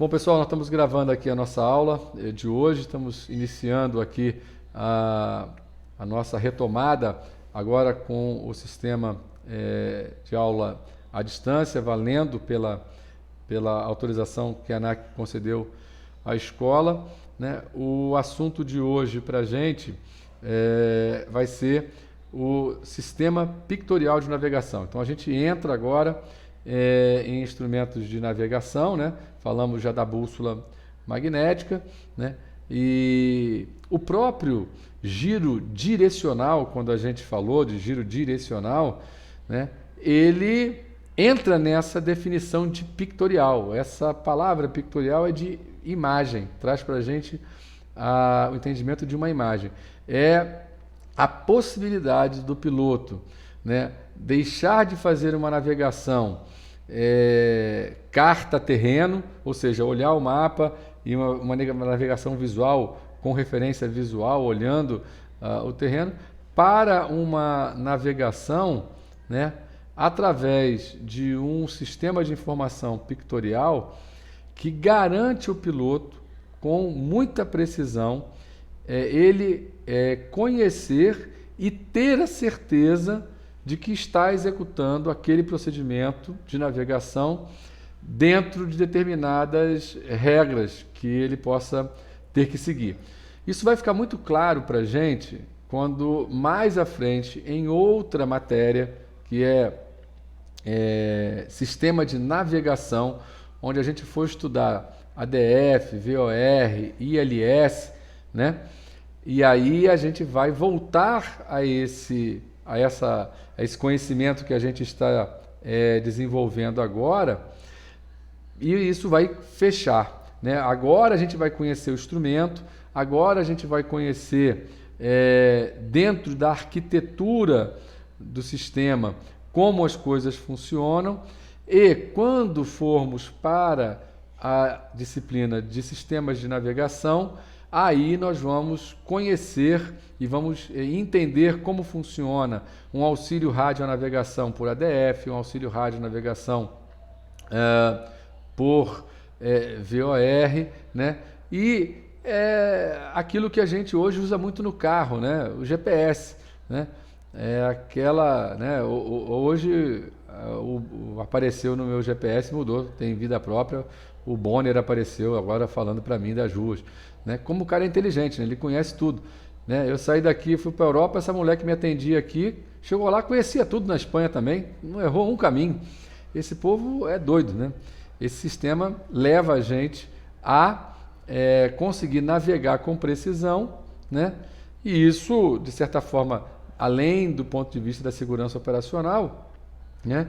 Bom, pessoal, nós estamos gravando aqui a nossa aula de hoje, estamos iniciando aqui a nossa retomada agora com o sistema de aula à distância, valendo pela autorização que a ANAC concedeu à escola, né? O assunto de hoje para a gente vai ser o sistema pictorial de navegação. Então a gente entra agora em instrumentos de navegação, né? Falamos já da bússola magnética, né? E o próprio giro direcional, quando a gente falou de giro direcional, né? Ele entra nessa definição de pictorial. Essa palavra pictorial é de imagem, traz para a gente o entendimento de uma imagem. É a possibilidade do piloto, né, deixar de fazer uma navegação carta-terreno, ou seja, olhar o mapa e uma navegação visual com referência visual, olhando o terreno, para uma navegação, né, através de um sistema de informação pictorial que garante o piloto, com muita precisão, ele conhecer e ter a certeza de que está executando aquele procedimento de navegação dentro de determinadas regras que ele possa ter que seguir. Isso vai ficar muito claro para a gente quando mais à frente, em outra matéria, que é sistema de navegação, onde a gente for estudar ADF, VOR, ILS, né? E aí a gente vai voltar a esse conhecimento que a gente está desenvolvendo agora, e isso vai fechar, né? Agora a gente vai conhecer o instrumento, agora a gente vai conhecer dentro da arquitetura do sistema como as coisas funcionam, e quando formos para a disciplina de sistemas de navegação, aí nós vamos conhecer e vamos entender como funciona um auxílio radionavegação por ADF, um auxílio radionavegação por VOR, né? E aquilo que a gente hoje usa muito no carro, né? O GPS, né? Né? Hoje apareceu no meu GPS, mudou, tem vida própria. O Bonner apareceu agora falando para mim das ruas, né? Como o cara é inteligente, né? Ele conhece tudo, né? Eu saí daqui, fui para a Europa, essa mulher que me atendia aqui, chegou lá, conhecia tudo na Espanha também, não errou um caminho. Esse povo é doido, né? Esse sistema leva a gente a conseguir navegar com precisão, né? E isso, de certa forma, além do ponto de vista da segurança operacional, né?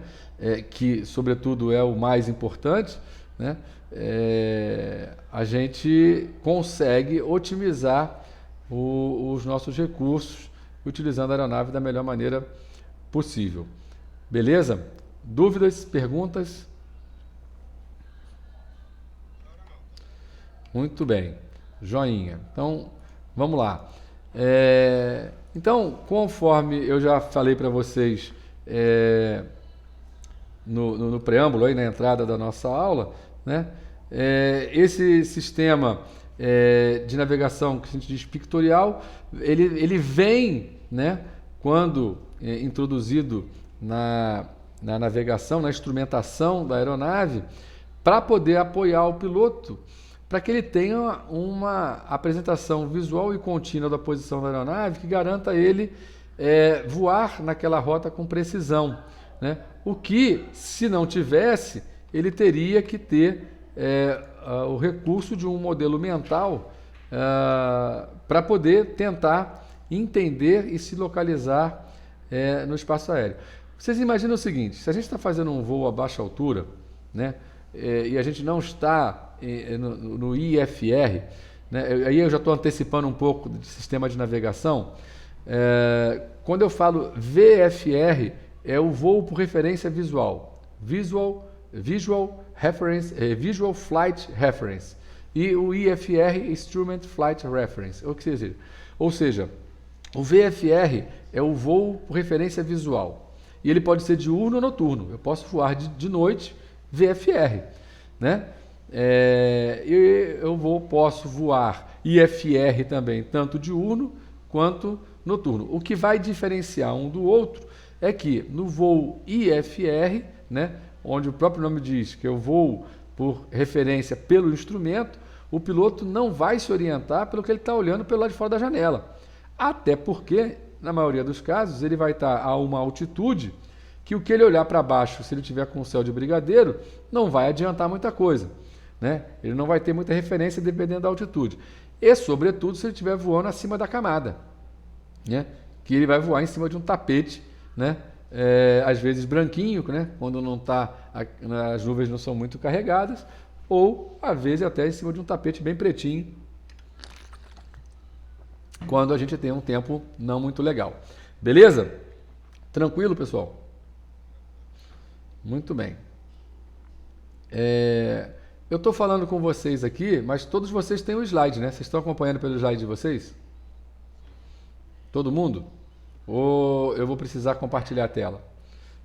Que, sobretudo, é o mais importante, né? A gente consegue otimizar os nossos recursos utilizando a aeronave da melhor maneira possível. Beleza? Dúvidas? Perguntas? Muito bem. Joinha. Então, vamos lá. Então, conforme eu já falei para vocês no preâmbulo, aí, na entrada da nossa aula, né? Esse sistema de navegação que a gente diz pictorial, ele vem, né, quando introduzido na navegação, na instrumentação da aeronave, para poder apoiar o piloto, para que ele tenha uma apresentação visual e contínua da posição da aeronave que garanta ele voar naquela rota com precisão, né? O que, se não tivesse, ele teria que ter o recurso de um modelo mental para poder tentar entender e se localizar no espaço aéreo. Vocês imaginam o seguinte: se a gente está fazendo um voo a baixa altura, né, e a gente não está no IFR, né, aí eu já estou antecipando um pouco do sistema de navegação. Quando eu falo VFR, é o voo por referência visual, Visual Flight Reference, e o IFR, Instrument Flight Reference, ou seja, o VFR é o voo por referência visual, e ele pode ser diurno ou noturno. Eu posso voar de noite, VFR, né? e posso voar IFR também, tanto diurno quanto noturno. O que vai diferenciar um do outro é que no voo IFR, né, onde o próprio nome diz que eu vou por referência pelo instrumento, o piloto não vai se orientar pelo que ele está olhando pelo lado de fora da janela. Até porque, na maioria dos casos, ele vai estar a uma altitude que o que ele olhar para baixo, se ele tiver com o céu de brigadeiro, não vai adiantar muita coisa, né? Ele não vai ter muita referência dependendo da altitude. E, sobretudo, se ele estiver voando acima da camada, né? Que ele vai voar em cima de um tapete, né? Às vezes branquinho, né? Quando não tá, as nuvens não são muito carregadas, ou às vezes até em cima de um tapete bem pretinho, quando a gente tem um tempo não muito legal. Beleza? Tranquilo, pessoal? Muito bem. Eu estou falando com vocês aqui, mas todos vocês têm o slide, né? Vocês estão acompanhando pelo slide de vocês? Todo mundo? Ou eu vou precisar compartilhar a tela?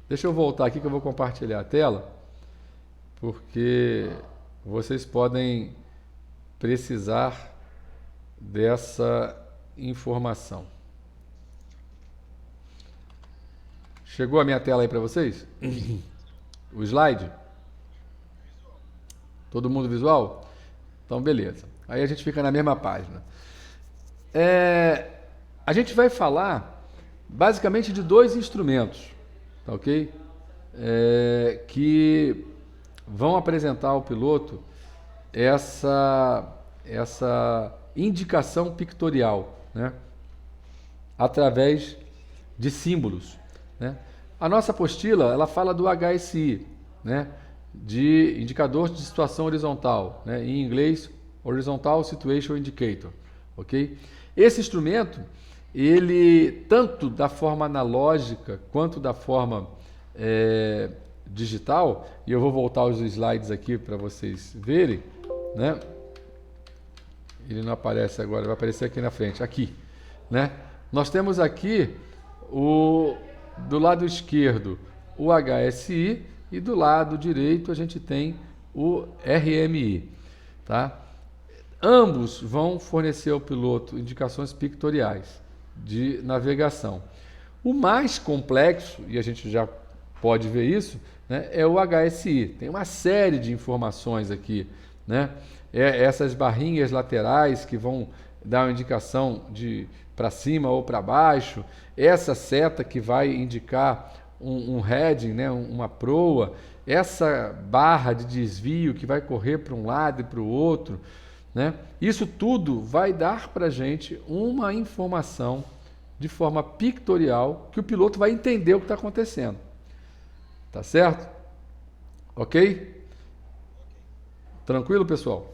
Deixa eu voltar aqui que eu vou compartilhar a tela, porque vocês podem precisar dessa informação. Chegou a minha tela aí para vocês? O slide? Todo mundo visual? Então, beleza. Aí a gente fica na mesma página. A gente vai falar basicamente de dois instrumentos, tá ok? Que vão apresentar ao piloto essa indicação pictorial, né? Através de símbolos, né? A nossa apostila, ela fala do HSI, né? De indicador de situação horizontal, né? Em inglês, Horizontal Situation Indicator, ok? Esse instrumento, ele, tanto da forma analógica quanto da forma digital, e eu vou voltar os slides aqui para vocês verem, né? Ele não aparece agora, vai aparecer aqui na frente, aqui, né? Nós temos aqui do lado esquerdo o HSI e do lado direito a gente tem o RMI, tá? Ambos vão fornecer ao piloto indicações pictoriais de navegação. O mais complexo, e a gente já pode ver isso, né, é o HSI. Tem uma série de informações aqui, né? Essas barrinhas laterais que vão dar uma indicação de para cima ou para baixo, essa seta que vai indicar um heading, né, uma proa, essa barra de desvio que vai correr para um lado e para o outro, né? Isso tudo vai dar para a gente uma informação de forma pictorial que o piloto vai entender o que está acontecendo. Tá certo? Ok? Tranquilo, pessoal?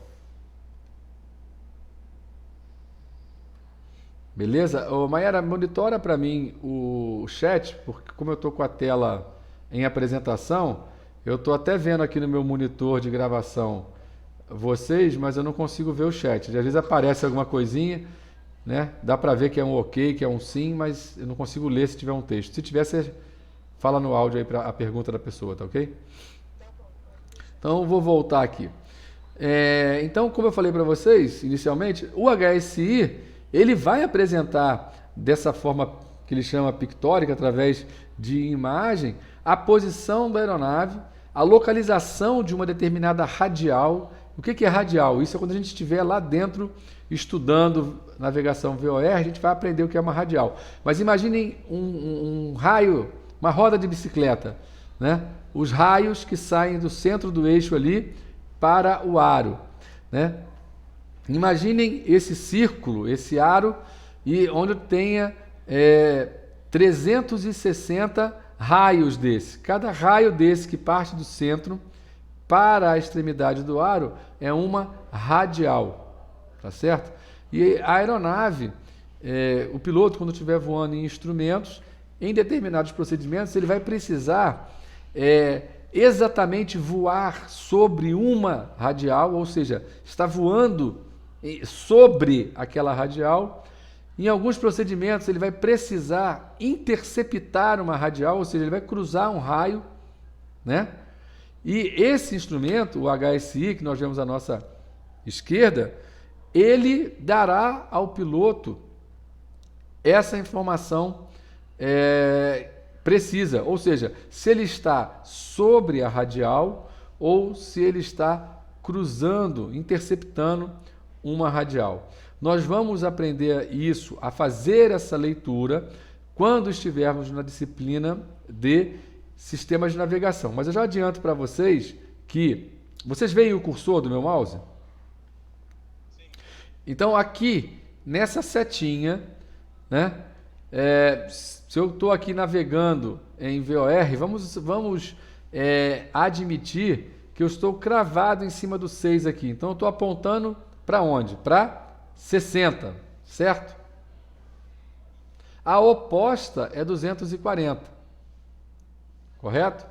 Beleza? Ô, Mayara, monitora para mim o chat, porque como eu estou com a tela em apresentação, eu estou até vendo aqui no meu monitor de gravação vocês, mas eu não consigo ver o chat. Às vezes aparece alguma coisinha, né? Dá para ver que é um ok, que é um sim, mas eu não consigo ler se tiver um texto. Se tiver, você fala no áudio aí para a pergunta da pessoa, tá ok? Então, eu vou voltar aqui. Então, como eu falei para vocês inicialmente, o HSI ele vai apresentar dessa forma que ele chama pictórica, através de imagem, a posição da aeronave, a localização de uma determinada radial. O que é radial? Isso é quando a gente estiver lá dentro estudando navegação VOR, a gente vai aprender o que é uma radial. Mas imaginem um raio, uma roda de bicicleta, né? Os raios que saem do centro do eixo ali para o aro, né? Imaginem esse círculo, esse aro, e onde tenha 360 raios desse. Cada raio desse que parte do centro para a extremidade do aro é uma radial, tá certo? E a aeronave, o piloto, quando estiver voando em instrumentos, em determinados procedimentos, ele vai precisar exatamente voar sobre uma radial, ou seja, está voando sobre aquela radial. Em alguns procedimentos ele vai precisar interceptar uma radial, ou seja, ele vai cruzar um raio, né? E esse instrumento, o HSI, que nós vemos à nossa esquerda, ele dará ao piloto essa informação precisa, ou seja, se ele está sobre a radial ou se ele está cruzando, interceptando uma radial. Nós vamos aprender isso, a fazer essa leitura, quando estivermos na disciplina de sistemas de navegação. Mas eu já adianto para vocês que... Vocês veem o cursor do meu mouse? Sim. Então, aqui, nessa setinha, né? Se eu estou aqui navegando em VOR, vamos admitir que eu estou cravado em cima do 6 aqui. Então, eu estou apontando para onde? Para 60, certo? A oposta é 240, correto?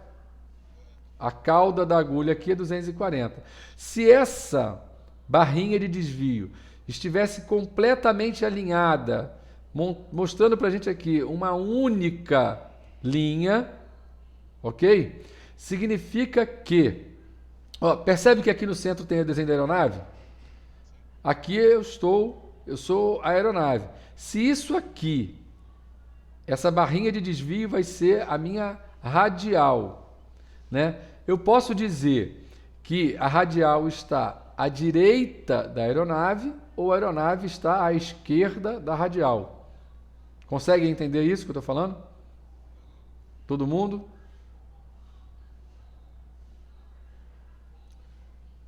A cauda da agulha aqui é 240. Se essa barrinha de desvio estivesse completamente alinhada, mostrando para a gente aqui uma única linha, ok? Significa que, percebe que aqui no centro tem o desenho da aeronave? Aqui eu sou a aeronave. Se isso aqui, essa barrinha de desvio vai ser a minha radial, né? Eu posso dizer que a radial está à direita da aeronave ou a aeronave está à esquerda da radial. Conseguem entender isso que eu estou falando? Todo mundo?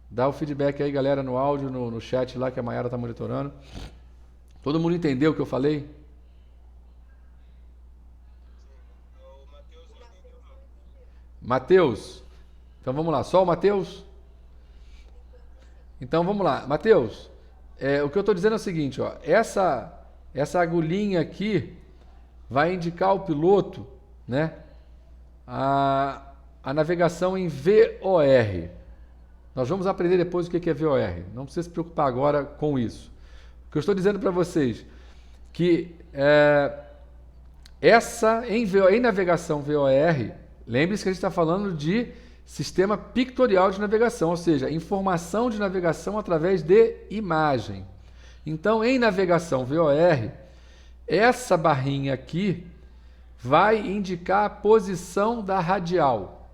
Dá o feedback aí, galera, no áudio, no chat lá que a Mayara está monitorando. Todo mundo entendeu o que eu falei? Mateus? Então vamos lá, só o Mateus? Então vamos lá, Mateus, o que eu estou dizendo é o seguinte, ó, essa agulhinha aqui vai indicar ao piloto, né, a navegação em VOR. Nós vamos aprender depois o que é VOR, não precisa se preocupar agora com isso. O que eu estou dizendo para vocês, que em navegação VOR, lembre-se que a gente está falando de sistema pictorial de navegação, ou seja, informação de navegação através de imagem. Então, em navegação VOR, essa barrinha aqui vai indicar a posição da radial.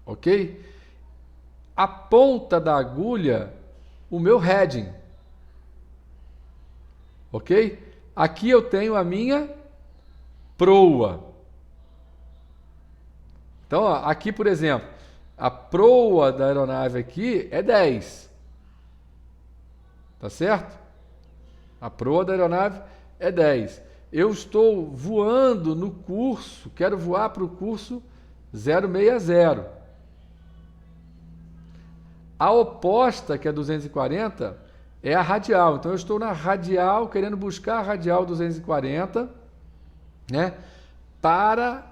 Ok? A ponta da agulha, o meu heading. Ok? Aqui eu tenho a minha proa. Então, ó, aqui, por exemplo, a proa da aeronave aqui é 10. Tá certo? A proa da aeronave é 10. Eu estou voando no curso, quero voar para o curso 060. A oposta, que é 240, é a radial. Então, eu estou na radial, querendo buscar a radial 240, né, para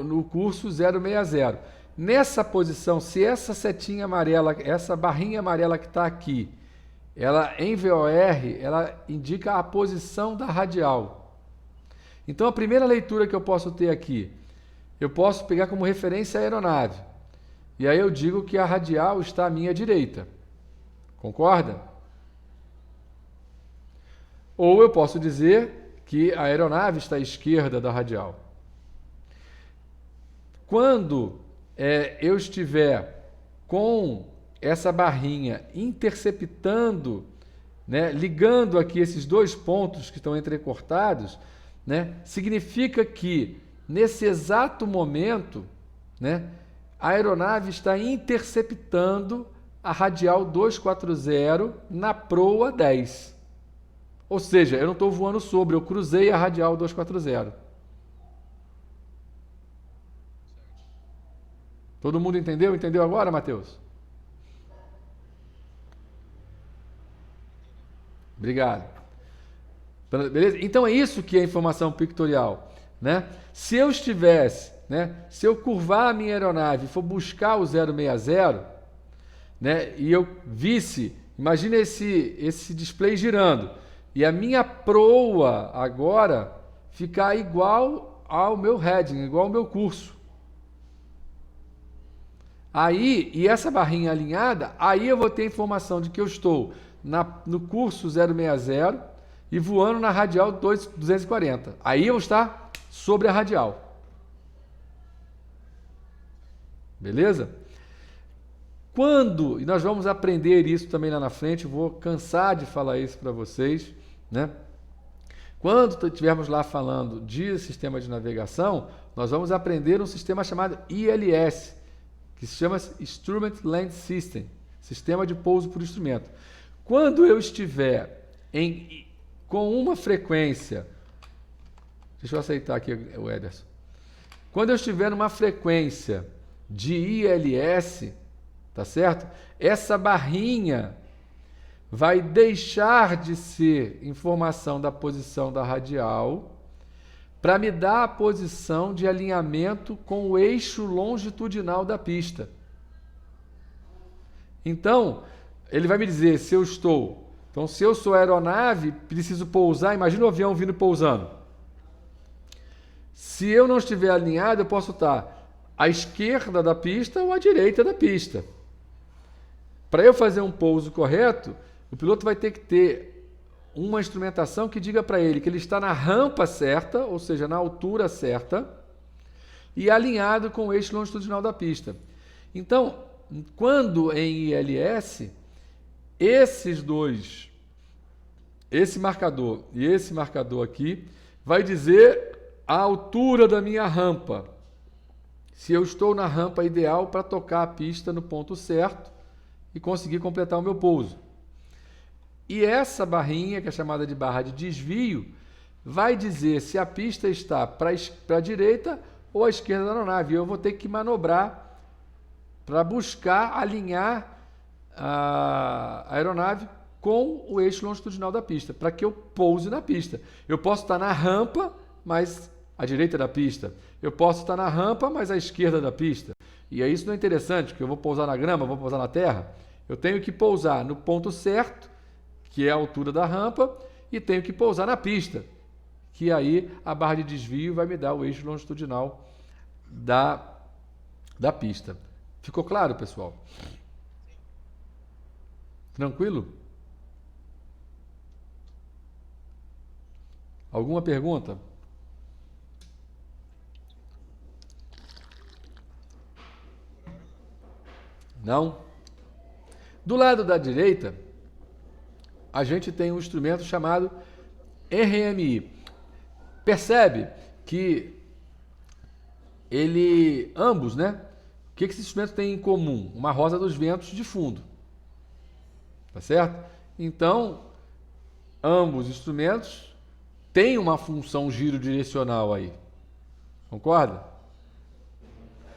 no curso 060. Nessa posição, se essa setinha amarela, essa barrinha amarela que está aqui, ela em VOR, ela indica a posição da radial. Então, a primeira leitura que eu posso ter aqui, eu posso pegar como referência a aeronave. E aí eu digo que a radial está à minha direita. Concorda? Ou eu posso dizer que a aeronave está à esquerda da radial. Quando eu estiver com essa barrinha interceptando, né, ligando aqui esses dois pontos que estão entrecortados, né, significa que nesse exato momento, né, a aeronave está interceptando a radial 240 na proa 10. Ou seja, eu não estou voando sobre, eu cruzei a radial 240. Todo mundo entendeu? Entendeu agora, Mateus? Obrigado. Beleza? Então é isso que é informação pictorial, né? Se eu estivesse, né, se eu curvar a minha aeronave e for buscar o 060, né, e eu visse, imagina esse display girando, e a minha proa agora ficar igual ao meu heading, igual ao meu curso. Aí, e essa barrinha alinhada, aí eu vou ter a informação de que eu estou no curso 060 e voando na radial 240. Aí eu vou estar sobre a radial. Beleza? Quando, e nós vamos aprender isso também lá na frente, vou cansar de falar isso para vocês, né? Quando estivermos lá falando de sistema de navegação, nós vamos aprender um sistema chamado ILS, que se chama Instrument Land System, Sistema de Pouso por Instrumento. Quando eu estiver com uma frequência, deixa eu aceitar aqui o Ederson, quando eu estiver numa frequência de ILS, tá certo? Essa barrinha vai deixar de ser informação da posição da radial para me dar a posição de alinhamento com o eixo longitudinal da pista. Então, ele vai me dizer se eu estou... Então, se eu sou aeronave, preciso pousar, imagina o avião vindo pousando. Se eu não estiver alinhado, eu posso estar à esquerda da pista ou à direita da pista. Para eu fazer um pouso correto, o piloto vai ter que ter uma instrumentação que diga para ele que ele está na rampa certa, ou seja, na altura certa, e alinhado com o eixo longitudinal da pista. Então, quando em ILS, esses dois, esse marcador e esse marcador aqui, vai dizer a altura da minha rampa. Se eu estou na rampa ideal para tocar a pista no ponto certo e conseguir completar o meu pouso. E essa barrinha, que é chamada de barra de desvio, vai dizer se a pista está para a direita ou à esquerda da aeronave. Eu vou ter que manobrar para buscar alinhar a aeronave com o eixo longitudinal da pista, para que eu pouse na pista. Eu posso estar na rampa, mas à direita da pista. Eu posso estar na rampa, mas à esquerda da pista. E aí isso não é interessante, porque eu vou pousar na grama, vou pousar na terra. Eu tenho que pousar no ponto certo, que é a altura da rampa, e tenho que pousar na pista, que aí a barra de desvio vai me dar o eixo longitudinal da pista. Ficou claro, pessoal? Tranquilo? Alguma pergunta? Não? Do lado da direita, a gente tem um instrumento chamado RMI. Percebe que ambos, né? O que esse instrumento tem em comum? Uma rosa dos ventos de fundo. Tá certo? Então, ambos instrumentos têm uma função girodirecional aí. Concorda?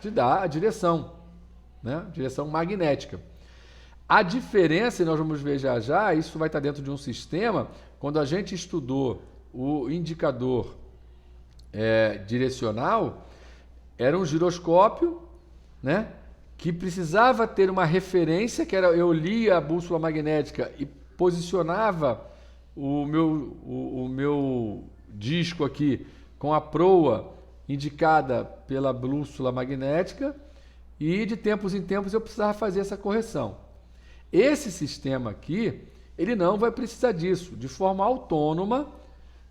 Te dá a direção, né? Direção magnética. A diferença, e nós vamos ver já já, isso vai estar dentro de um sistema, quando a gente estudou o indicador direcional, era um giroscópio, né, que precisava ter uma referência, que era, eu lia a bússola magnética e posicionava o meu disco aqui com a proa indicada pela bússola magnética, e de tempos em tempos eu precisava fazer essa correção. Esse sistema aqui, ele não vai precisar disso. De forma autônoma,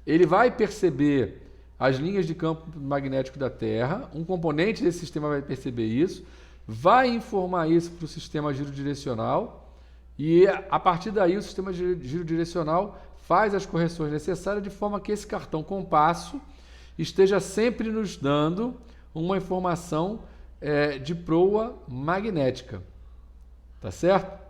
ele vai perceber as linhas de campo magnético da Terra, um componente desse sistema vai perceber isso, vai informar isso para o sistema girodirecional, e a partir daí o sistema girodirecional faz as correções necessárias de forma que esse cartão compasso esteja sempre nos dando uma informação de proa magnética. Tá certo?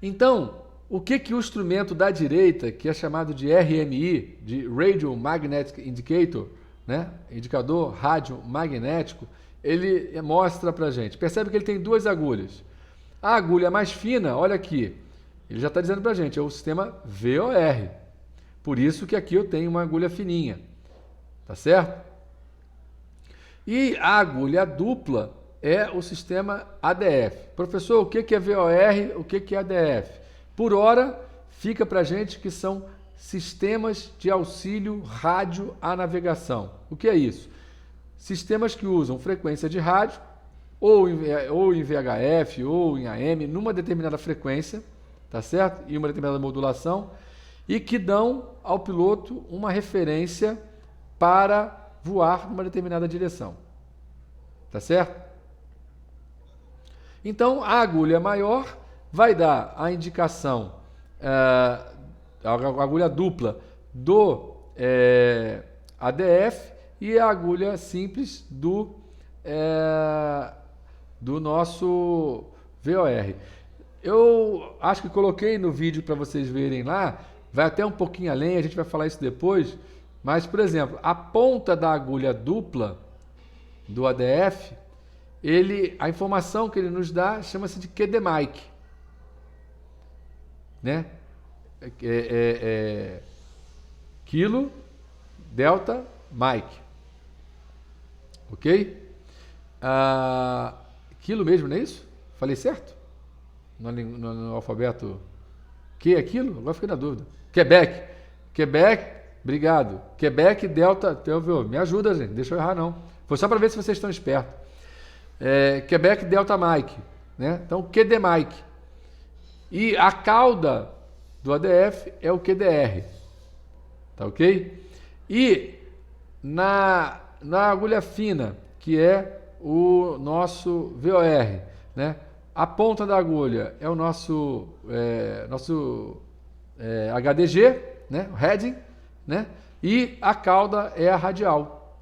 Então, o que o instrumento da direita, que é chamado de RMI, de Radio Magnetic Indicator, né? Indicador rádio magnético, ele mostra para a gente? Percebe que ele tem duas agulhas. A agulha mais fina, olha aqui, ele já está dizendo para a gente, é o sistema VOR. Por isso que aqui eu tenho uma agulha fininha. Tá certo? E a agulha dupla é o sistema ADF. Professor, o que é VOR, o que é ADF? Por hora, fica para a gente que são sistemas de auxílio rádio à navegação. O que é isso? Sistemas que usam frequência de rádio ou em VHF ou em AM, numa determinada frequência, tá certo? E uma determinada modulação, e que dão ao piloto uma referência para voar numa determinada direção. Tá certo? Então, a agulha maior vai dar a indicação, a agulha dupla do ADF e a agulha simples do nosso VOR. Eu acho que coloquei no vídeo para vocês verem lá, vai até um pouquinho além, a gente vai falar isso depois, mas, por exemplo, a ponta da agulha dupla do ADF, a informação que ele nos dá chama-se de QDMIC, né? Kilo Delta Mike, ok? Quilo mesmo, não é isso? Falei certo? No alfabeto Q é quilo? Agora fiquei na dúvida. Quebec, obrigado. Quebec Delta, me ajuda, gente, deixa eu errar não. Foi só para ver se vocês estão espertos. Quebec Delta Mike, né? Então QDMIC. E a cauda do ADF é o QDR, tá ok? E na agulha fina, que é o nosso VOR, né? A ponta da agulha é o nosso HDG, né? O heading, né? E a cauda é a radial.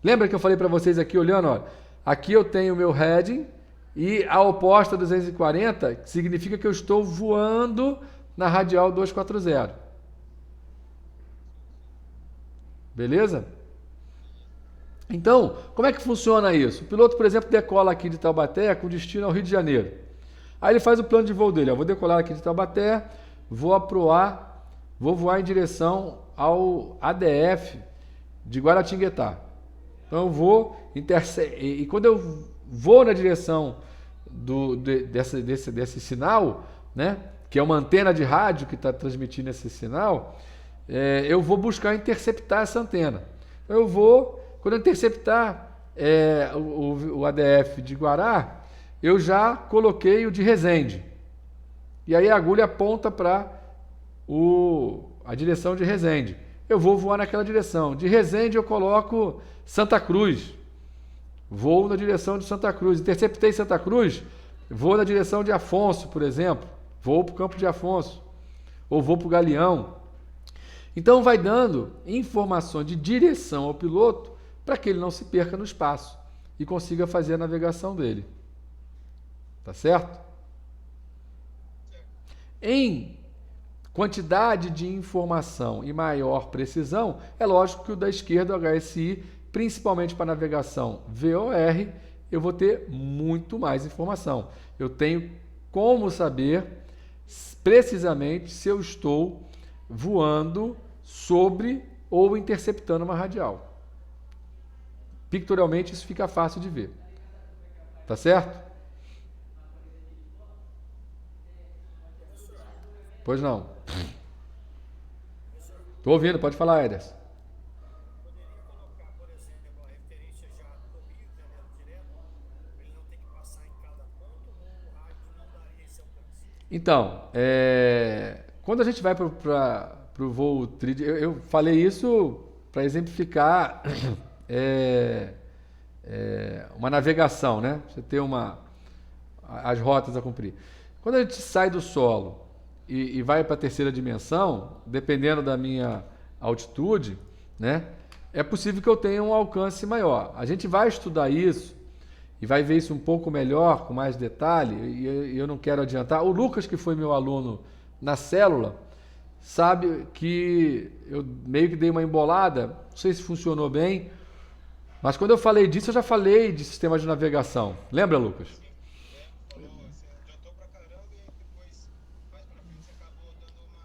Lembra que eu falei para vocês aqui olhando, ó, aqui eu tenho o meu heading e a oposta 240 significa que eu estou voando na radial 240. Beleza? Então, como é que funciona isso? O piloto, por exemplo, decola aqui de Taubaté com destino ao Rio de Janeiro. Aí ele faz o plano de voo dele. Vou decolar aqui de Taubaté, vou aproar, vou voar em direção ao ADF de Guaratinguetá. Então eu vou, e quando eu vou na direção desse sinal, né, que é uma antena de rádio que está transmitindo esse sinal, eu vou buscar interceptar essa antena. Então eu vou, quando eu interceptar o ADF de Guará, eu já coloquei o de Resende. E aí a agulha aponta para a direção de Resende. Eu vou voar naquela direção. De Resende eu coloco Santa Cruz. Vou na direção de Santa Cruz. Interceptei Santa Cruz, vou na direção de Afonso, por exemplo. Vou para o campo de Afonso. Ou vou para o Galeão. Então vai dando informações de direção ao piloto para que ele não se perca no espaço e consiga fazer a navegação dele. Tá certo? Em quantidade de informação e maior precisão, é lógico que o da esquerda, o HSI, principalmente para navegação VOR, eu vou ter muito mais informação. Eu tenho como saber precisamente se eu estou voando sobre ou interceptando uma radial. Pictorialmente isso fica fácil de ver. Tá certo? Pois não. Estou ouvindo, pode falar, Ederson. Poderia colocar, por exemplo, a referência já do Rio de Janeiro direto, para ele não ter que passar em cada ponto, ou o rádio não daria esse alcance? Então, quando a gente vai para o voo eu falei isso para exemplificar uma navegação, né? Você ter as rotas a cumprir. Quando a gente sai do solo e vai para a terceira dimensão, dependendo da minha altitude, né? É possível que eu tenha um alcance maior. A gente vai estudar isso e vai ver isso um pouco melhor, com mais detalhe, e eu não quero adiantar. O Lucas, que foi meu aluno na célula, sabe que eu meio que dei uma embolada, não sei se funcionou bem, mas quando eu falei disso, eu já falei de sistema de navegação. Lembra, Lucas? Você adiantou pra caramba e depois, mais pra frente, você acabou dando uma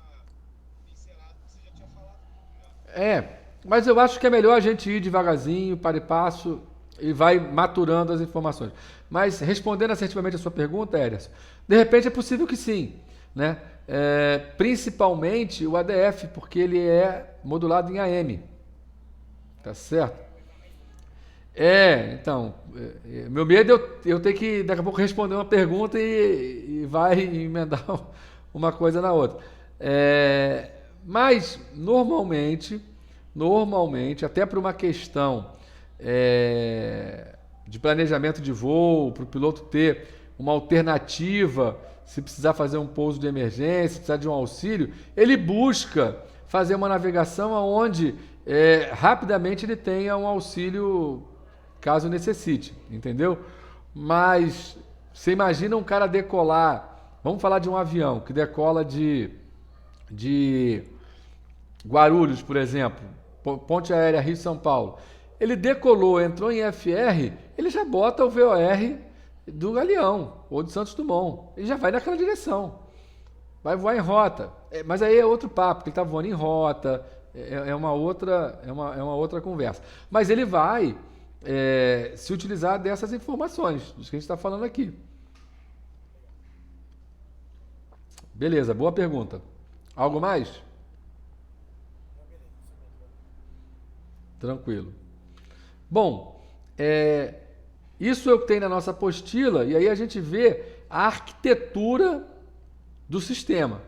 pincelada que você já tinha falado. Mas eu acho que é melhor a gente ir devagarzinho, para e passo, e vai maturando as informações. Mas, respondendo assertivamente a sua pergunta, Ederson, de repente é possível que sim, né? Principalmente o ADF, porque ele é modulado em AM. Tá certo? Então, meu medo é eu ter que daqui a pouco responder uma pergunta e vai emendar uma coisa na outra. Mas, normalmente, até por uma questão de planejamento de voo, para o piloto ter uma alternativa, se precisar fazer um pouso de emergência, se precisar de um auxílio, ele busca fazer uma navegação onde rapidamente ele tenha um auxílio caso necessite, entendeu? Mas você imagina um cara decolar, vamos falar de um avião que decola de Guarulhos, por exemplo, Ponte Aérea Rio-São Paulo. Ele decolou, entrou em FR, ele já bota o VOR do Galeão ou de Santos Dumont. Ele já vai naquela direção. Vai voar em rota. Mas aí é outro papo, porque ele está voando em rota, é uma outra conversa. Mas ele vai se utilizar dessas informações, dos que a gente está falando aqui. Beleza, boa pergunta. Algo mais? Tranquilo. Bom, isso é o que tem na nossa apostila, e aí a gente vê a arquitetura do sistema,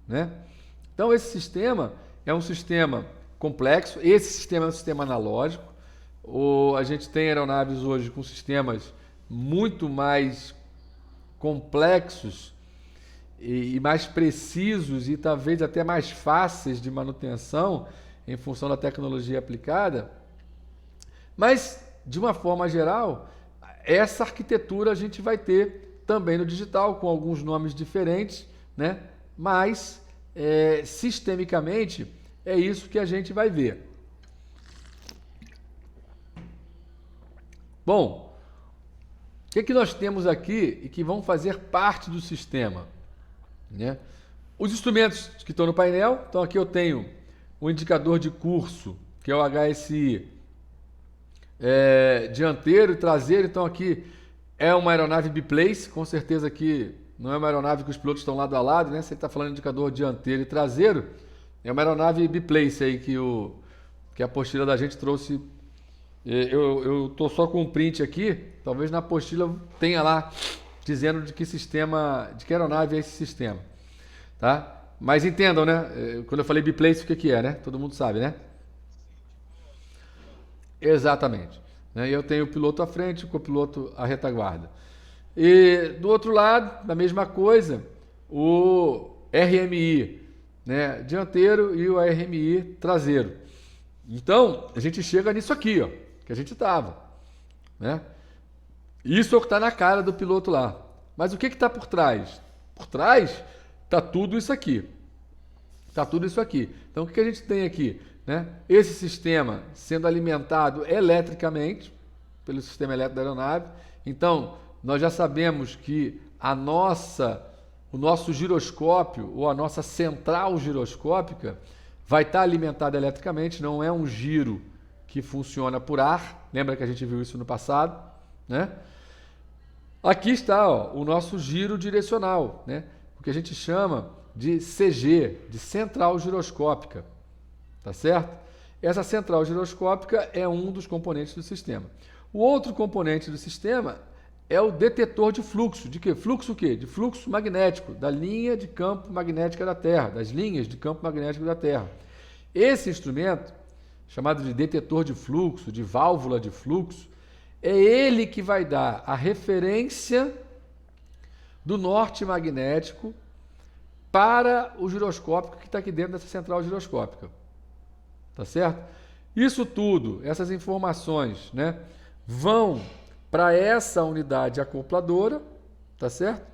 né? Então esse sistema é um sistema complexo, esse sistema é um sistema analógico. A gente tem aeronaves hoje com sistemas muito mais complexos e mais precisos e talvez até mais fáceis de manutenção em função da tecnologia aplicada. Mas, de uma forma geral, essa arquitetura a gente vai ter também no digital, com alguns nomes diferentes, né? Mas, sistemicamente, é isso que a gente vai ver. Bom, o que nós temos aqui e que vão fazer parte do sistema, né? Os instrumentos que estão no painel, então aqui eu tenho o indicador de curso, que é o HSI, dianteiro e traseiro. Então aqui é uma aeronave biplace, com certeza aqui não é uma aeronave que os pilotos estão lado a lado, né? Se ele está falando de indicador dianteiro e traseiro, é uma aeronave biplace aí que a apostila da gente trouxe. Eu estou só com um print aqui, talvez na apostila tenha lá dizendo de que sistema, de que aeronave é esse sistema, tá? Mas entendam, né? Quando eu falei biplace, o que é, né? Todo mundo sabe, né? Exatamente. Né? E eu tenho o piloto à frente, o copiloto à retaguarda. E do outro lado, a mesma coisa, o RMI, né? Dianteiro e o RMI traseiro. Então, a gente chega nisso aqui, ó, que a gente estava, né? Isso é o que está na cara do piloto lá. Mas o que está por trás? Por trás está tudo isso aqui. Está tudo isso aqui. Então, o que a gente tem aqui? Né? Esse sistema sendo alimentado eletricamente pelo sistema elétrico da aeronave. Então, nós já sabemos que o nosso giroscópio ou a nossa central giroscópica vai estar alimentada eletricamente, não é um giro que funciona por ar. Lembra que a gente viu isso no passado, né? Aqui está, ó, o nosso giro direcional, né? O que a gente chama de CG, de central giroscópica, tá certo? Essa central giroscópica é um dos componentes do sistema. O outro componente do sistema é o detetor de fluxo. De quê? Fluxo o quê? De fluxo magnético, da linha de campo magnética da Terra, das linhas de campo magnético da Terra. Esse instrumento, chamado de detetor de fluxo, de válvula de fluxo, é ele que vai dar a referência do norte magnético para o giroscópio que está aqui dentro dessa central giroscópica. Tá certo? Isso tudo, essas informações, né, vão para essa unidade acopladora, tá certo?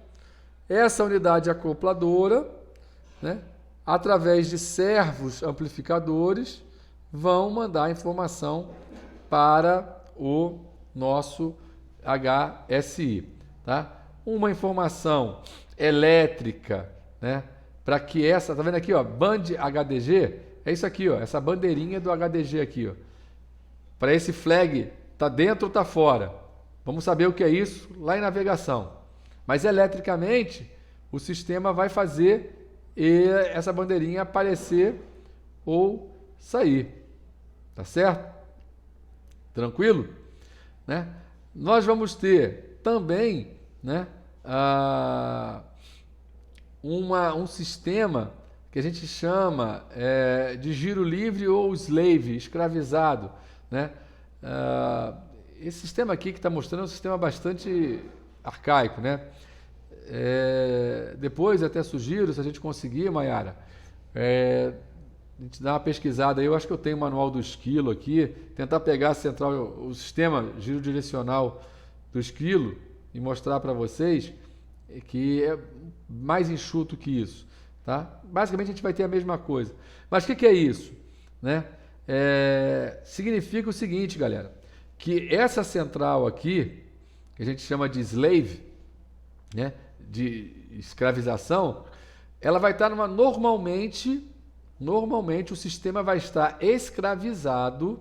Essa unidade acopladora, né, através de servos amplificadores, vão mandar a informação para o nosso HSI, tá? Uma informação elétrica, né, para que essa, tá vendo aqui, ó, band HDG, é isso aqui, ó, essa bandeirinha do HDG aqui, ó. Para esse flag, tá dentro ou tá fora? Vamos saber o que é isso lá em navegação. Mas eletricamente, o sistema vai fazer essa bandeirinha aparecer ou sair. Tá certo? Tranquilo? né, nós vamos ter também, né, um sistema que a gente chama de giro livre ou slave, escravizado, né? Esse sistema aqui que está mostrando é um sistema bastante arcaico, né? Depois até sugiro, se a gente conseguir, Mayara, a gente dá uma pesquisada aí, eu acho que eu tenho o manual do Esquilo aqui, tentar pegar a central, o sistema giro direcional do Esquilo e mostrar para vocês que é mais enxuto que isso, tá? Basicamente a gente vai ter a mesma coisa. Mas o que é isso, né? Significa o seguinte, galera, que essa central aqui, que a gente chama de slave, né, de escravização, ela vai estar normalmente o sistema vai estar escravizado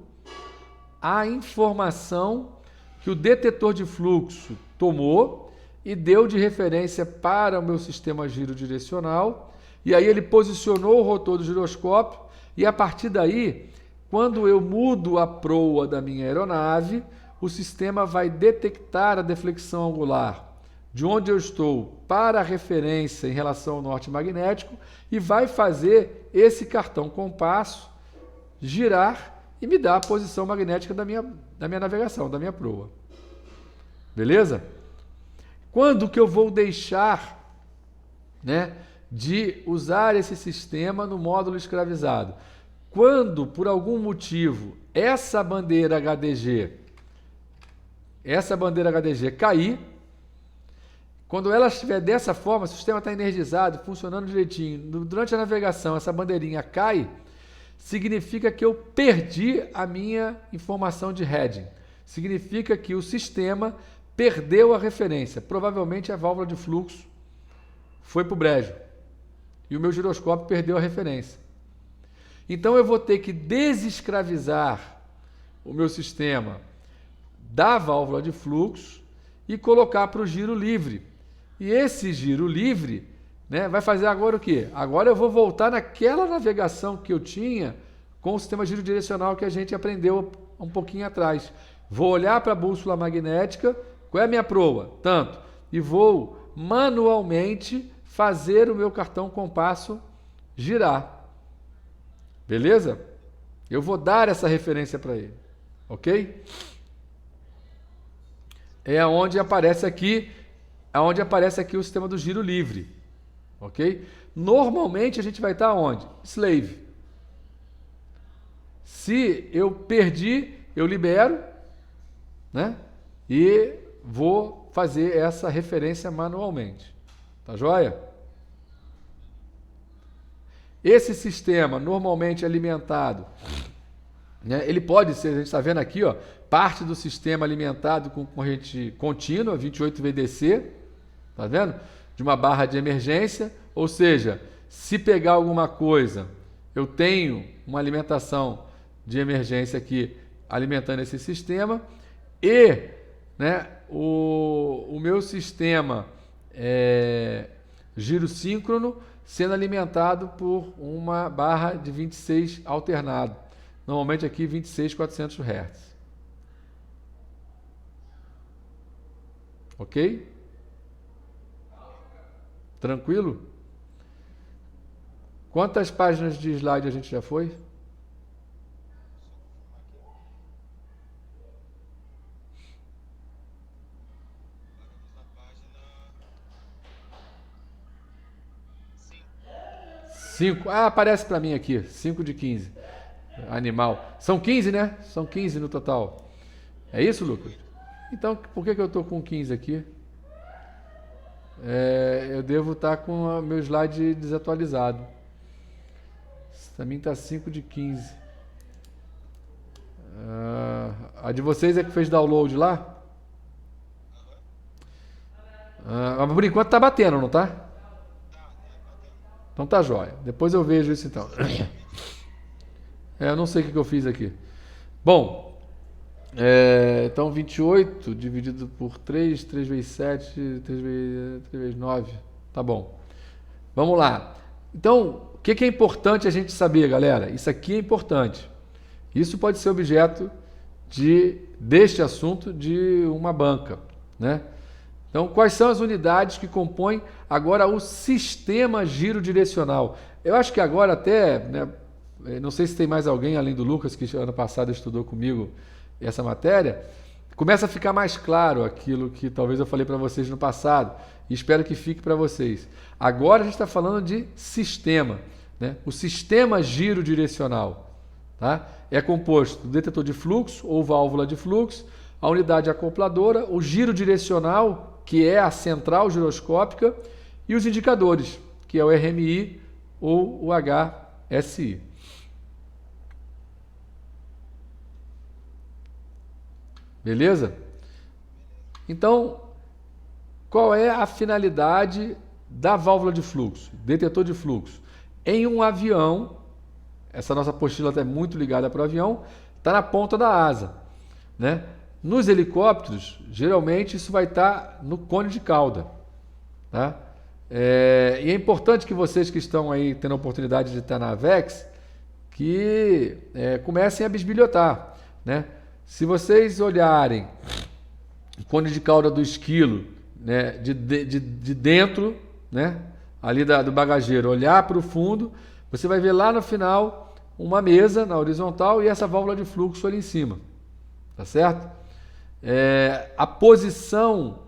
à informação que o detetor de fluxo tomou e deu de referência para o meu sistema giro direcional, e aí ele posicionou o rotor do giroscópio, e a partir daí, quando eu mudo a proa da minha aeronave, o sistema vai detectar a deflexão angular de onde eu estou para a referência em relação ao norte magnético e vai fazer esse cartão compasso girar e me dar a posição magnética da minha navegação, da minha proa. Beleza? Quando que eu vou deixar, né, de usar esse sistema no módulo escravizado? Quando, por algum motivo, essa bandeira HDG cair, quando ela estiver dessa forma, o sistema está energizado, funcionando direitinho, durante a navegação essa bandeirinha cai, significa que eu perdi a minha informação de heading. Significa que o sistema perdeu a referência. Provavelmente a válvula de fluxo foi para o brejo e o meu giroscópio perdeu a referência. Então eu vou ter que desescravizar o meu sistema da válvula de fluxo e colocar para o giro livre. E esse giro livre, né, vai fazer agora o quê? Agora eu vou voltar naquela navegação que eu tinha com o sistema giro direcional que a gente aprendeu um pouquinho atrás. Vou olhar para a bússola magnética, qual é a minha proa? Tanto. E vou manualmente fazer o meu cartão compasso girar. Beleza? Eu vou dar essa referência para ele. Ok? É onde aparece aqui o sistema do giro livre. Ok? Normalmente a gente vai estar onde? Slave. Se eu perdi, eu libero, né? E vou fazer essa referência manualmente. Tá joia? Esse sistema normalmente alimentado, né, ele pode ser, a gente está vendo aqui, ó, parte do sistema alimentado com corrente contínua, 28 VDC, tá vendo? De uma barra de emergência, ou seja, se pegar alguma coisa, eu tenho uma alimentação de emergência aqui alimentando esse sistema e, né, o meu sistema giro síncrono sendo alimentado por uma barra de 26 alternado. Normalmente aqui 26.400 Hz. Ok? Tranquilo? Quantas páginas de slide a gente já foi? Cinco. Ah, aparece para mim aqui. 5 de 15. Animal. São 15, né? São 15 no total. É isso, Lucas? Então, por que eu estou com 15 aqui? Eu devo estar com o meu slide desatualizado. Para mim está 5 de 15. A de vocês é que fez download lá? Mas por enquanto está batendo, não está? Então tá jóia. Depois eu vejo isso então. Eu não sei o que eu fiz aqui. Bom, então 28 dividido por 3, 3 vezes 7, 3 vezes 9. Tá bom. Vamos lá. Então, o que é importante a gente saber, galera? Isso aqui é importante. Isso pode ser objeto deste assunto de uma banca, né? Então, quais são as unidades que compõem agora o sistema giro direcional? Eu acho que agora até, né, não sei se tem mais alguém além do Lucas que ano passado estudou comigo essa matéria, começa a ficar mais claro aquilo que talvez eu falei para vocês no passado e espero que fique para vocês. Agora a gente está falando de sistema, né? O sistema giro direcional, tá? É composto do detetor de fluxo ou válvula de fluxo, a unidade acopladora, o giro direcional, que é a central giroscópica, e os indicadores, que é o RMI ou o HSI. Beleza? Então, qual é a finalidade da válvula de fluxo, detetor de fluxo? Em um avião, essa nossa apostila está muito ligada para o avião, está na ponta da asa, né? Nos helicópteros, geralmente isso vai estar no cone de cauda, tá? E é importante que vocês que estão aí tendo a oportunidade de estar na AVEX, que comecem a bisbilhotar, né? Se vocês olharem o cone de cauda do esquilo, né, de dentro, né, ali do bagageiro, olhar para o fundo, você vai ver lá no final uma mesa na horizontal e essa válvula de fluxo ali em cima, tá certo? A posição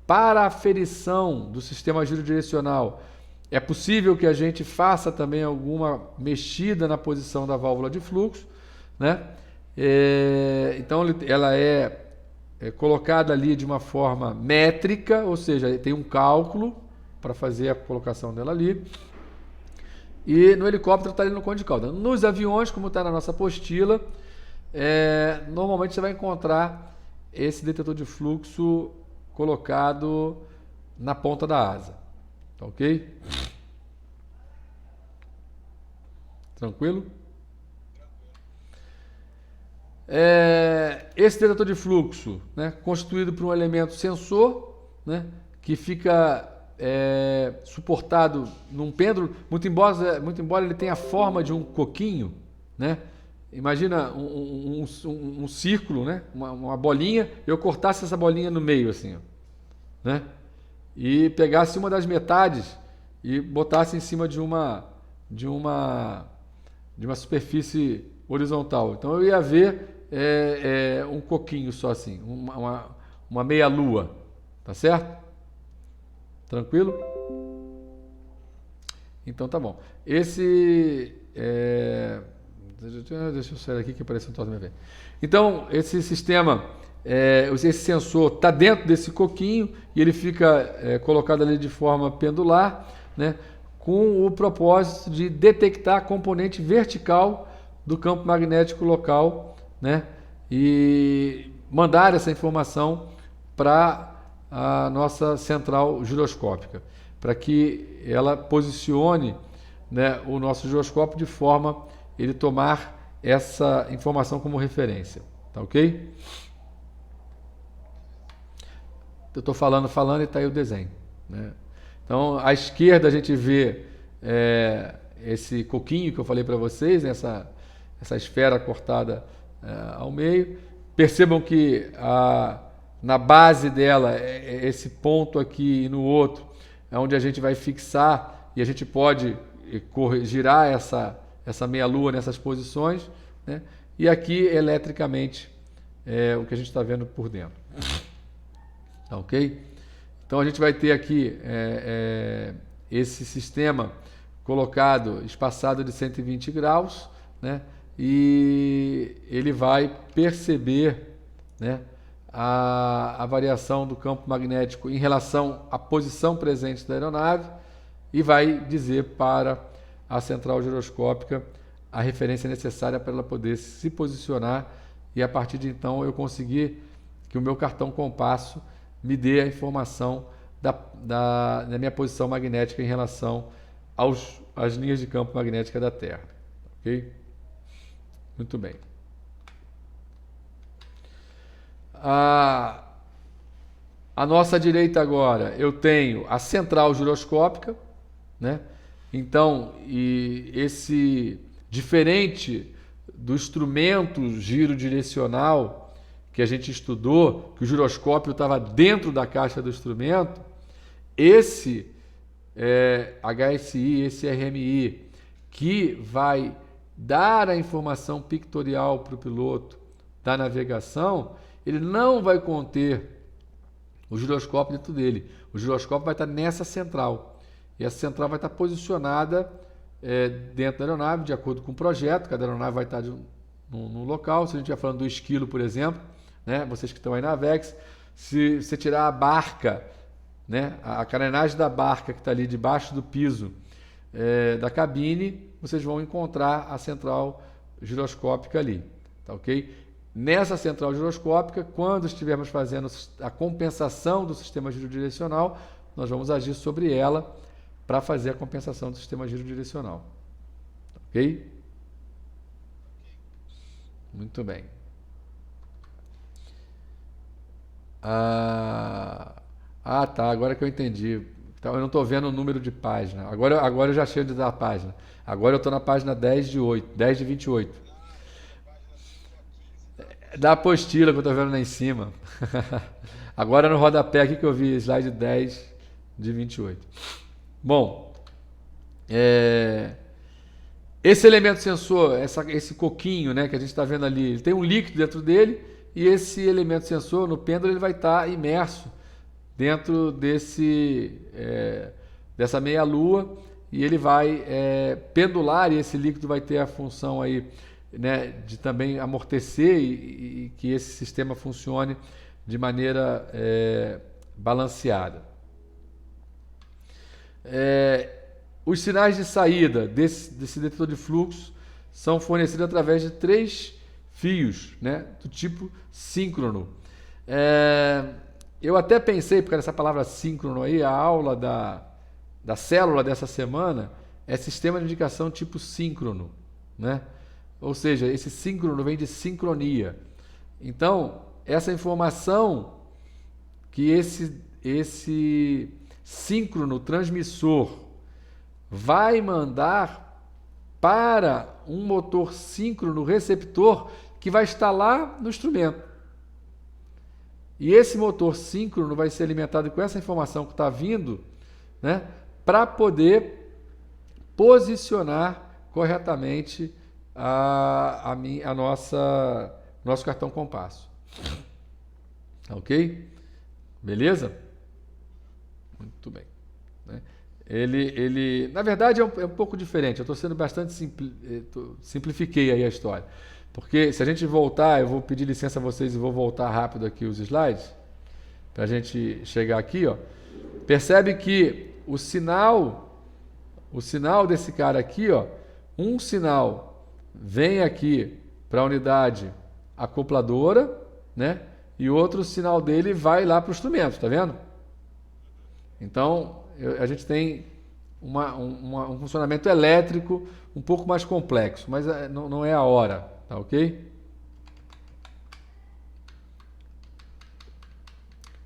para a aferição do sistema girodirecional, é possível que a gente faça também alguma mexida na posição da válvula de fluxo, né? Então ela é colocada ali de uma forma métrica, ou seja, tem um cálculo para fazer a colocação dela ali. E no helicóptero está ali no cone de cauda. Nos aviões, como está na nossa apostila, normalmente você vai encontrar esse detetor de fluxo colocado na ponta da asa. Tá ok? Tranquilo? Esse detetor de fluxo, né, constituído por um elemento sensor, né, que fica suportado num pêndulo, muito embora ele tenha a forma de um coquinho, né? Imagina um círculo, né, uma bolinha, eu cortasse essa bolinha no meio assim, ó, né, e pegasse uma das metades e botasse em cima de uma superfície horizontal. Então eu ia ver um coquinho só assim, uma meia lua, tá certo? Tranquilo? Então tá bom. Deixa eu sair aqui que apareceu um troço na minha frente. Então esse sistema, esse sensor está dentro desse coquinho e ele fica colocado ali de forma pendular, né, com o propósito de detectar a componente vertical do campo magnético local, né, e mandar essa informação para a nossa central giroscópica, para que ela posicione, né, o nosso giroscópio de forma a ele tomar essa informação como referência. Tá ok? Eu estou falando e está aí o desenho, né? Então, à esquerda a gente vê esse coquinho que eu falei para vocês, essa esfera cortada ao meio. Percebam que na base dela, esse ponto aqui e no outro, é onde a gente vai fixar e a gente pode girar essa meia-lua nessas posições, né? E aqui, eletricamente, o que a gente está vendo por dentro. Tá ok? Então a gente vai ter aqui esse sistema colocado, espaçado de 120 graus, né? E ele vai perceber, né, a variação do campo magnético em relação à posição presente da aeronave e vai dizer para a central giroscópica a referência necessária para ela poder se posicionar e a partir de então eu conseguir que o meu cartão compasso me dê a informação da minha posição magnética em relação às linhas de campo magnética da Terra. Ok? Muito bem. À nossa direita agora eu tenho a central giroscópica, né? Então, diferente do instrumento giro direcional, que a gente estudou, que o giroscópio estava dentro da caixa do instrumento, esse HSI, esse RMI, que vai dar a informação pictorial para o piloto da navegação, ele não vai conter o giroscópio dentro dele. O giroscópio vai estar nessa central. E essa central vai estar posicionada dentro da aeronave, de acordo com o projeto. Cada aeronave vai estar num local. Se a gente estiver falando do esquilo, por exemplo, né, vocês que estão aí na AVEX, se você tirar a barca, né, a carenagem da barca que está ali debaixo do piso da cabine, vocês vão encontrar a central giroscópica ali. Tá, ok? Nessa central giroscópica, quando estivermos fazendo a compensação do sistema girodirecional, nós vamos agir sobre ela para fazer a compensação do sistema girodirecional. Ok? Muito bem. Tá. Agora que eu entendi. Então, eu não estou vendo o número de página. Agora eu já achei da página. Agora eu estou na página 10 de 28. Da apostila que eu estou vendo lá em cima. Agora no rodapé aqui que eu vi, slide 10 de 28. Bom, esse elemento sensor, esse coquinho, né, que a gente está vendo ali, ele tem um líquido dentro dele, e esse elemento sensor no pêndulo ele vai estar imerso dentro dessa meia-lua, e ele vai pendular, e esse líquido vai ter a função aí, né, de também amortecer e que esse sistema funcione de maneira balanceada. Os sinais de saída desse detetor de fluxo são fornecidos através de 3 fios, né, do tipo síncrono. Eu até pensei, por causa dessa palavra síncrono aí, a aula da célula dessa semana é sistema de indicação tipo síncrono, né? Ou seja, esse síncrono vem de sincronia. Então, essa informação que esse síncrono transmissor vai mandar para um motor síncrono receptor que vai estar lá no instrumento. E esse motor síncrono vai ser alimentado com essa informação que está vindo, né, para poder posicionar corretamente nosso cartão compasso. Ok? Beleza? Muito bem. Né? Ele, na verdade, é um pouco diferente. Eu estou sendo bastante simplifiquei aí a história. Porque se a gente voltar, eu vou pedir licença a vocês e vou voltar rápido aqui os slides, para a gente chegar aqui, ó. Percebe que o sinal desse cara aqui, ó, um sinal vem aqui para a unidade acopladora, né? E outro sinal dele vai lá para o instrumento, tá vendo? Então, a gente tem um funcionamento elétrico um pouco mais complexo, mas não é a hora, tá ok?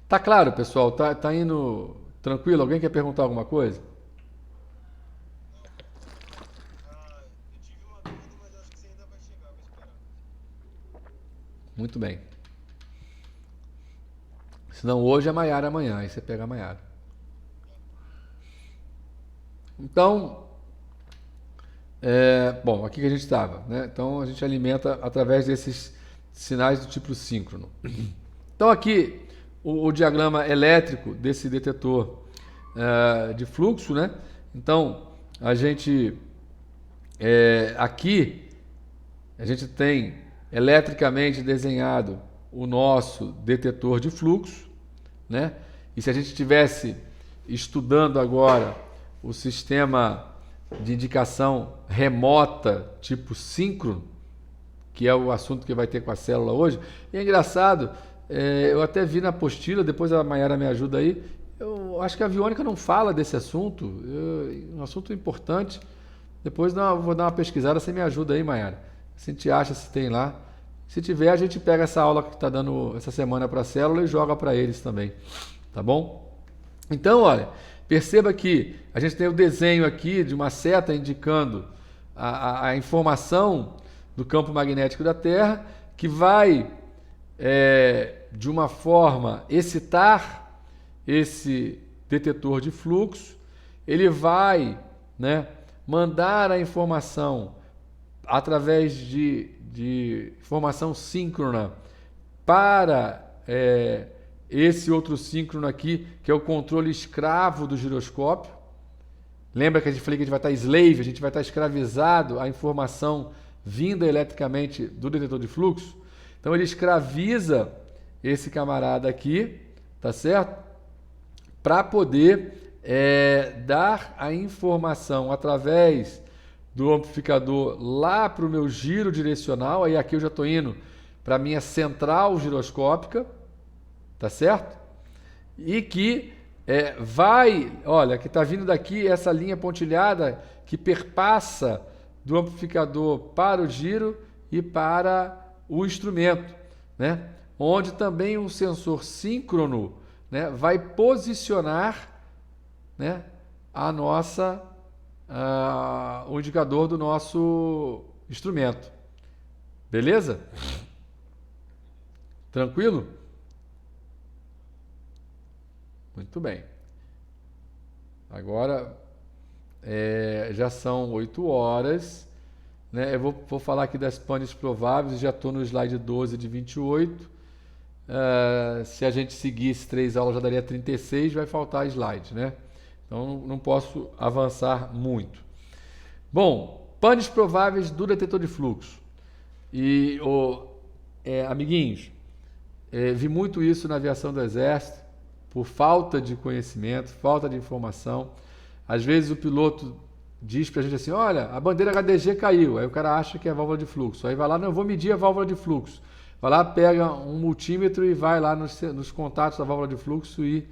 Tá claro, pessoal? Tá indo tranquilo? Alguém quer perguntar alguma coisa? Eu tive uma dúvida, mas acho que você ainda vai chegar, vou esperar. Muito bem. Se não hoje, é Maiara amanhã. Aí você pega a Maiara. Então, bom, aqui que a gente estava, né? Então a gente alimenta através desses sinais do tipo síncrono. Então aqui o diagrama elétrico desse detetor de fluxo, né? Então a gente aqui a gente tem eletricamente desenhado o nosso detetor de fluxo, né? E se a gente estivesse estudando agora o sistema de indicação remota tipo síncrono, que é o assunto que vai ter com a célula hoje, e é engraçado, eu até vi na apostila, depois a Maiara me ajuda aí, eu acho que a aviônica não fala desse assunto, um assunto importante. Depois vou dar uma pesquisada, você me ajuda aí, Maiara. Se a gente acha se tem lá. Se tiver, a gente pega essa aula que está dando essa semana para a célula e joga para eles também. Tá bom? Então, olha, perceba que a gente tem o desenho aqui de uma seta indicando a informação do campo magnético da Terra, que vai de uma forma excitar esse detetor de fluxo, ele vai, né, mandar a informação através de informação síncrona para esse outro síncrono aqui, que é o controle escravo do giroscópio. Lembra que a gente falei que a gente vai estar slave, a gente vai estar escravizado à informação vinda eletricamente do detetor de fluxo? Então ele escraviza esse camarada aqui, tá certo? Para poder dar a informação através do amplificador lá para o meu giro direcional. Aí aqui eu já estou indo para a minha central giroscópica, tá certo? E que olha, que está vindo daqui essa linha pontilhada que perpassa do amplificador para o giro e para o instrumento, né? Onde também um sensor síncrono, né, vai posicionar, né, o indicador do nosso instrumento. Beleza? Tranquilo? Muito bem. Agora já são 8 horas. Né? Eu vou falar aqui das panes prováveis, já estou no slide 12 de 28. Se a gente seguisse 3 aulas já daria 36, vai faltar slide, né? Então não posso avançar muito. Bom, panes prováveis do detetor de fluxo. E, amiguinhos, vi muito isso na aviação do Exército, por falta de conhecimento, falta de informação. Às vezes o piloto diz para a gente assim, olha, a bandeira HDG caiu, aí o cara acha que é a válvula de fluxo, aí vai lá, não, eu vou medir a válvula de fluxo, vai lá, pega um multímetro e vai lá nos contatos da válvula de fluxo e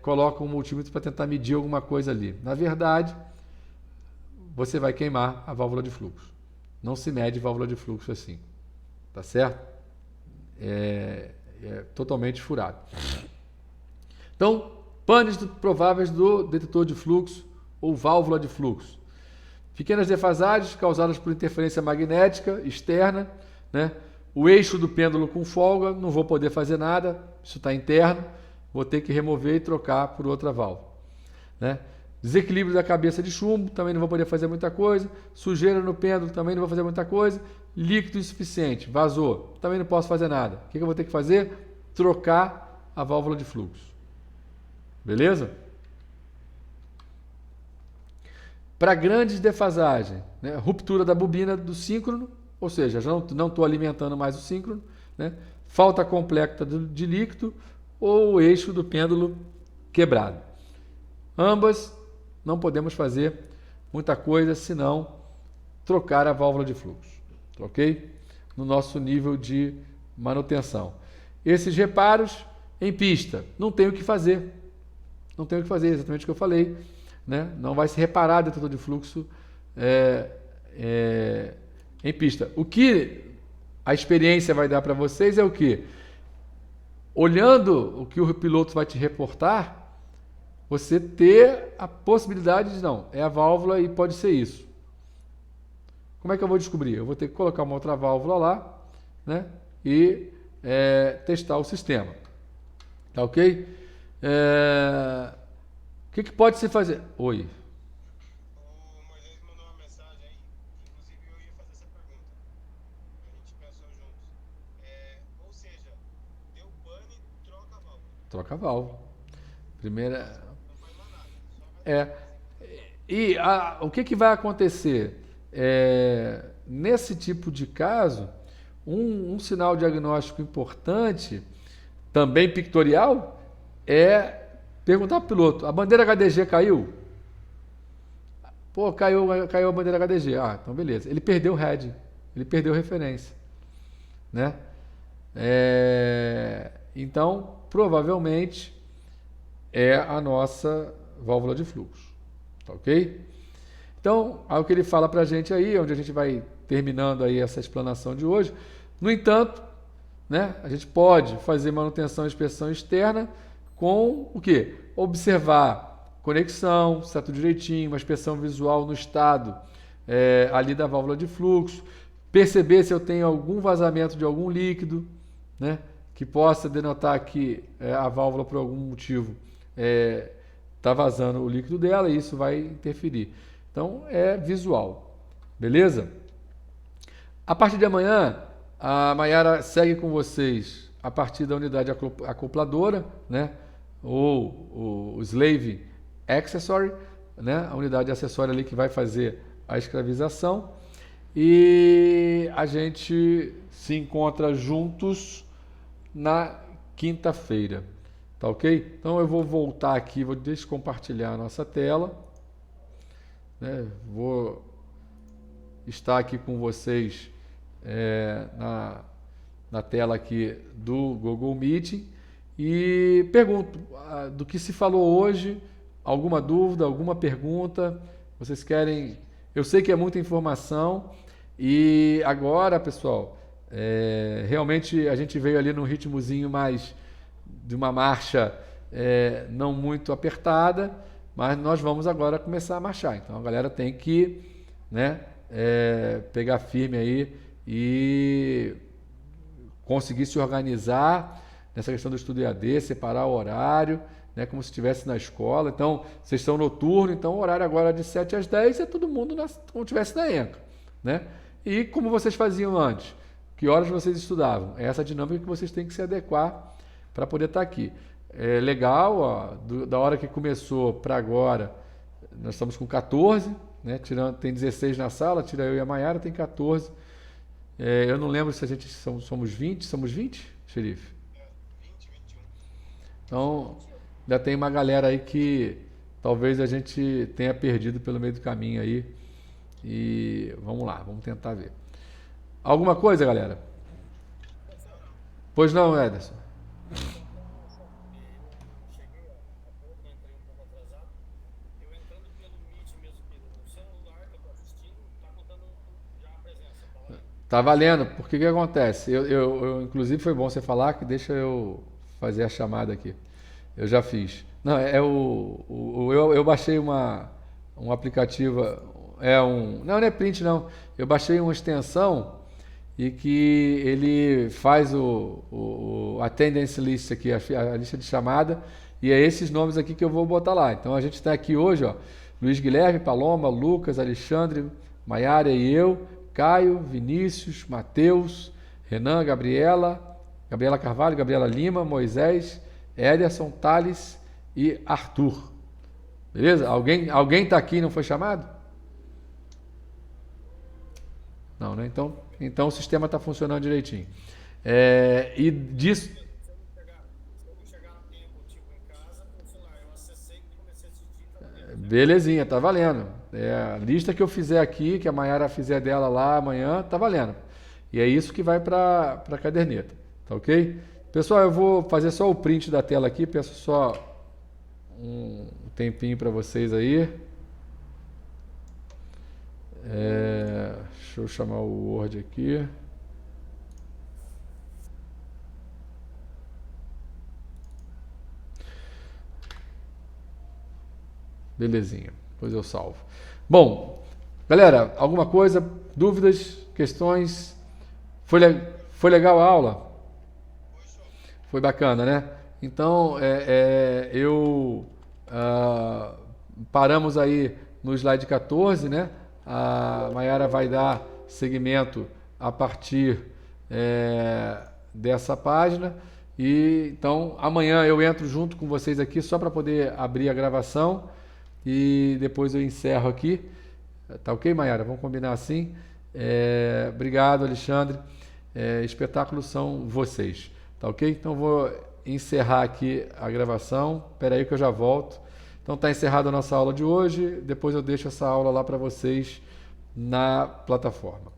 coloca um multímetro para tentar medir alguma coisa ali. Na verdade, você vai queimar a válvula de fluxo. Não se mede válvula de fluxo assim, tá certo? É totalmente furado. Então, panes prováveis do detetor de fluxo ou válvula de fluxo. Pequenas defasagens causadas por interferência magnética externa, né? O eixo do pêndulo com folga, não vou poder fazer nada, isso está interno, vou ter que remover e trocar por outra válvula, né? Desequilíbrio da cabeça de chumbo, também não vou poder fazer muita coisa. Sujeira no pêndulo, também não vou fazer muita coisa. Líquido insuficiente, vazou, também não posso fazer nada. O que eu vou ter que fazer? Trocar a válvula de fluxo. Beleza? Para grandes defasagens, né? Ruptura da bobina do síncrono, ou seja, já não estou alimentando mais o síncrono, né? Falta completa de líquido ou o eixo do pêndulo quebrado. Ambas não podemos fazer muita coisa senão trocar a válvula de fluxo, ok? No nosso nível de manutenção. Esses reparos em pista, não tem o que fazer. Não tem o que fazer, exatamente o que eu falei, né? Não vai se reparar detetor de fluxo em pista. O que a experiência vai dar para vocês é o quê? Olhando o que o piloto vai te reportar, você ter a possibilidade de, não, é a válvula e pode ser isso. Como é que eu vou descobrir? Eu vou ter que colocar uma outra válvula lá, né? E testar o sistema. Tá ok? O que pode se fazer? Oi. O Moisés mandou uma mensagem aí, inclusive eu ia fazer essa pergunta. A gente pensou juntos. Ou seja, deu pane, troca a válvula. Troca a válvula. Primeira. Não faz mais nada. E o que vai acontecer? Nesse tipo de caso, um sinal diagnóstico importante, também pictorial, é perguntar para o piloto, a bandeira HDG caiu? Pô, caiu a bandeira HDG. Ah, então beleza. Ele perdeu o head, ele perdeu referência, né? Então, provavelmente, é a nossa válvula de fluxo, tá ok? Então, é o que ele fala para a gente aí, onde a gente vai terminando aí essa explanação de hoje. No entanto, né, a gente pode fazer manutenção e inspeção externa com o quê? Observar conexão, se está tudo direitinho, uma inspeção visual no estado ali da válvula de fluxo, perceber se eu tenho algum vazamento de algum líquido, né, que possa denotar que a válvula, por algum motivo, está vazando o líquido dela e isso vai interferir. Então, é visual. Beleza? A partir de amanhã, a Maiara segue com vocês a partir da unidade acopladora, né, ou o Slave Accessory, né, a unidade acessória ali que vai fazer a escravização. E a gente se encontra juntos na quinta-feira, tá ok? Então eu vou voltar aqui, vou descompartilhar a nossa tela, né? Vou estar aqui com vocês na tela aqui do Google Meeting e pergunto do que se falou hoje, alguma dúvida, alguma pergunta, vocês querem... Eu sei que é muita informação e agora, pessoal, realmente a gente veio ali num ritmozinho mais de uma marcha não muito apertada, mas nós vamos agora começar a marchar. Então a galera tem que, né, pegar firme aí e conseguir se organizar nessa questão do estudo EAD, separar o horário, né, como se estivesse na escola. Então, vocês estão noturno, então o horário agora é de 7 às 10 é todo mundo como se estivesse na ENCA, né? E como vocês faziam antes? Que horas vocês estudavam? É essa dinâmica que vocês têm que se adequar para poder estar aqui. É legal, ó, da hora que começou para agora, nós estamos com 14, né? Tem 16 na sala, tira eu e a Maiara, tem 14. Eu não lembro se a gente somos 20, xerife? 20, 21. Então, ainda tem uma galera aí que talvez a gente tenha perdido pelo meio do caminho aí. E vamos lá, vamos tentar ver. Alguma coisa, galera? Pois não, Ederson? Eu cheguei há pouco, entrei um pouco atrasado. Eu entrando pelo Meet mesmo, pelo celular que eu estou assistindo, está contando já a presença, tá valendo? Tá valendo, porque o que acontece? Inclusive foi bom você falar que deixa eu fazer a chamada aqui. Eu já fiz. Não, eu baixei um aplicativo, não é print não, eu baixei uma extensão e que ele faz o attendance list aqui, a lista de chamada, e é esses nomes aqui que eu vou botar lá. Então a gente está aqui hoje, ó, Luiz Guilherme, Paloma, Lucas, Alexandre, Maiara e eu, Caio, Vinícius, Matheus, Renan, Gabriela Carvalho, Gabriela Lima, Moisés, Ederson, Thales e Arthur. Beleza? Alguém está aqui e não foi chamado? Não, né? Então o sistema está funcionando direitinho. E disso... Se eu não chegar no tempo, tipo, em casa, com o celular, eu acessei e comecei a assistir, tá valendo. Belezinha, tá valendo. A lista que eu fizer aqui, que a Maiara fizer dela lá amanhã, tá valendo. E é isso que vai para a caderneta, tá ok? Pessoal, eu vou fazer só o print da tela aqui, peço só um tempinho para vocês aí. Deixa eu chamar o Word aqui. Belezinha, depois eu salvo. Bom, galera, alguma coisa, dúvidas, questões? Foi legal a aula? Foi bacana, né? Então, paramos aí no slide 14, né? A Maiara vai dar seguimento a partir dessa página. E então, amanhã eu entro junto com vocês aqui só para poder abrir a gravação e depois eu encerro aqui. Tá ok, Maiara? Vamos combinar assim? Obrigado, Alexandre. Espetáculos são vocês. Tá ok? Então vou encerrar aqui a gravação. Espera aí que eu já volto. Então está encerrada a nossa aula de hoje. Depois eu deixo essa aula lá para vocês na plataforma.